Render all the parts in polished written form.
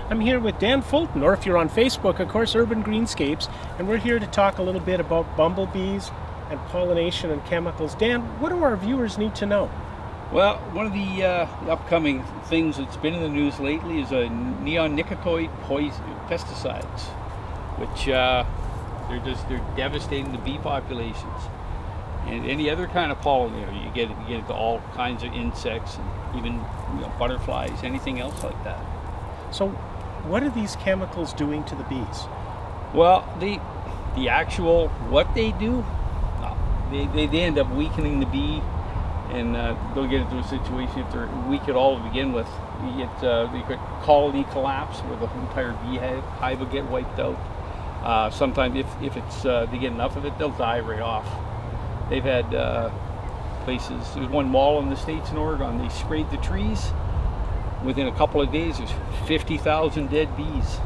I'm here with Dan Fulton, or if you're on Facebook, of course, Urban Greenscapes, and we're here to talk a little bit about bumblebees and pollination and chemicals. Dan, what do our viewers need to know? Well, one of the upcoming things that's been in the news lately is neonicotinoid pesticides, which they're devastating the bee populations and any other kind of pollinator. You get into all kinds of insects and even butterflies, anything else like that. So, what are these chemicals doing to the bees? Well, the actual what they do, they end up weakening the bee. And they'll get into a situation if they're weak at all to begin with. You get the colony collapse where the entire bee hive will get wiped out. Sometimes if it's they get enough of it, they'll die right off. They've had places. There's one mall in the States in Oregon. They sprayed the trees. Within a couple of days, there's 50,000 dead bees.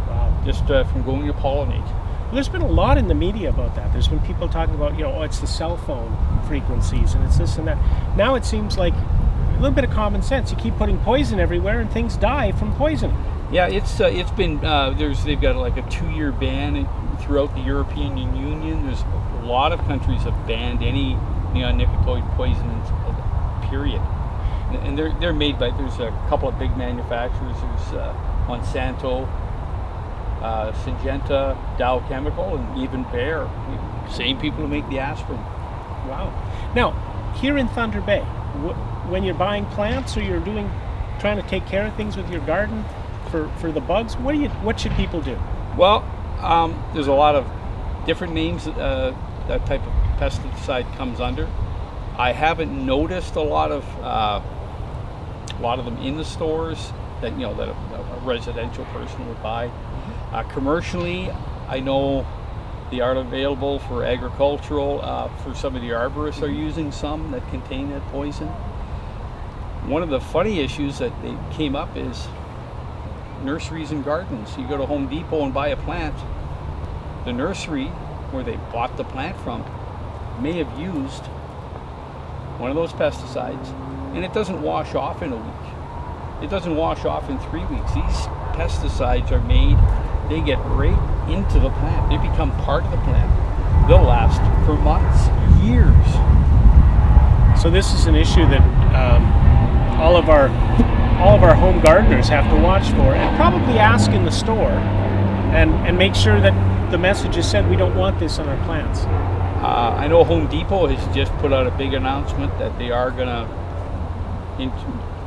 Wow! Just from going to pollinate. Well, there's been a lot in the media about that. There's been people talking about, it's the cell phone frequencies and it's this and that. Now it seems like a little bit of common sense. You keep putting poison everywhere and things die from poison. Yeah, it's been they've got like a 2-year ban throughout the European Union. There's a lot of countries have banned any neonicotinoid poisons, period. And they're made by, there's a couple of big manufacturers. There's Monsanto, Syngenta, Dow Chemical, and even Bayer. Same people who make the aspirin. Wow. Now, here in Thunder Bay, when you're buying plants or you're trying to take care of things with your garden for the bugs, what should people do? Well, there's a lot of different names that type of pesticide comes under. I haven't noticed a lot of them in the stores that a residential person would buy. Commercially, I know they are available for agricultural. For some of the arborists are using some that contain that poison. One of the funny issues that they came up is nurseries and gardens. You go to Home Depot and buy a plant. The nursery where they bought the plant from may have used one of those pesticides, and it doesn't wash off in a week. It doesn't wash off in 3 weeks. These pesticides are made, they get right into the plant. They become part of the plant. They'll last for months, years. So this is an issue that all of our home gardeners have to watch for, and probably ask in the store and make sure that the message is said, we don't want this on our plants. I know Home Depot has just put out a big announcement that they are going to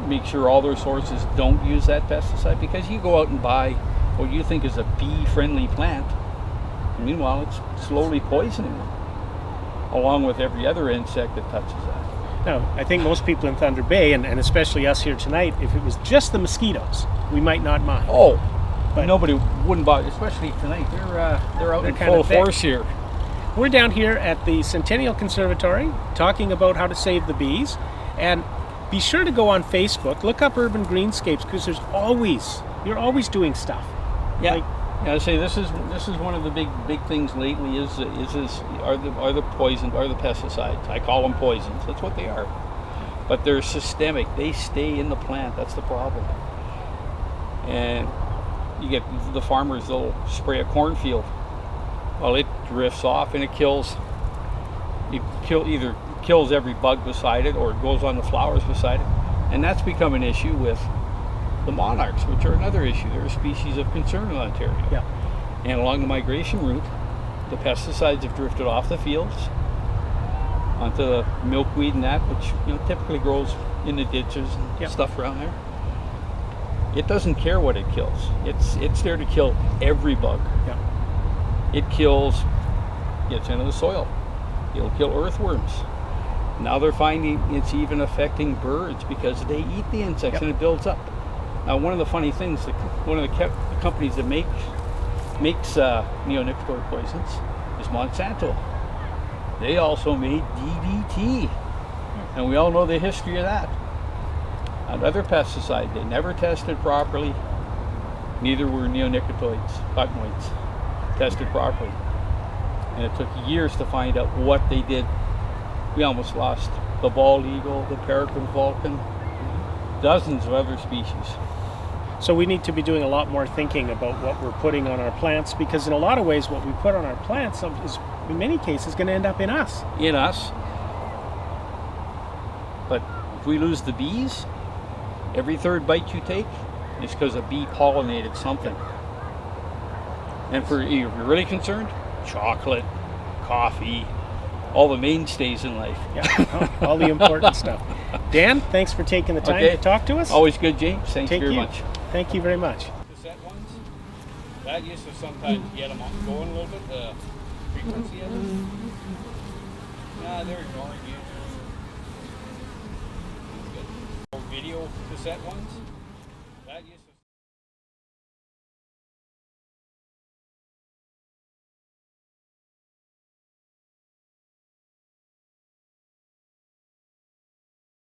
make sure all their sources don't use that pesticide, because you go out and buy what you think is a bee-friendly plant, and meanwhile it's slowly poisoning them, along with every other insect that touches that. Now, I think most people in Thunder Bay, and especially us here tonight, if it was just the mosquitoes, we might not mind. Oh, but nobody wouldn't buy, especially tonight. They're out in full force here. We're down here at the Centennial Conservatory talking about how to save the bees, and be sure to go on Facebook, look up Urban Greenscapes, because you're always doing stuff. Yeah, I say this is one of the big things lately are the pesticides. I call them poisons. That's what they are. But they're systemic. They stay in the plant. That's the problem. And you get the farmers, they'll spray a cornfield. Well, it drifts off and either kills every bug beside it, or it goes on the flowers beside it. And that's become an issue with the monarchs, which are another issue. They're a species of concern in Ontario. Yeah. And along the migration route, the pesticides have drifted off the fields onto the milkweed and that, which typically grows in the ditches and stuff around there. It doesn't care what it kills. It's there to kill every bug. Yeah. It gets into the soil. It'll kill earthworms. Now they're finding it's even affecting birds because they eat the insects and it builds up. Now, one of the funny things, one of the companies that makes neonicotinoid poisons is Monsanto. They also made DDT, and we all know the history of that. Another pesticide they never tested properly. Neither were neonicotinoids tested properly, and it took years to find out what they did. We almost lost the bald eagle, the peregrine falcon, dozens of other species. So we need to be doing a lot more thinking about what we're putting on our plants, because in a lot of ways what we put on our plants is in many cases going to end up in us. In us. But if we lose the bees, every third bite you take is because a bee pollinated something. And if you're really concerned, chocolate, coffee, all the mainstays in life. Yeah, all the important stuff. Dan, thanks for taking the time to talk to us. Always good, James. Thank you very much. Thank you very much. Cassette ones, that used to sometimes get them going a little bit, the frequency of them. Nah, they're ignoring you. Video cassette ones.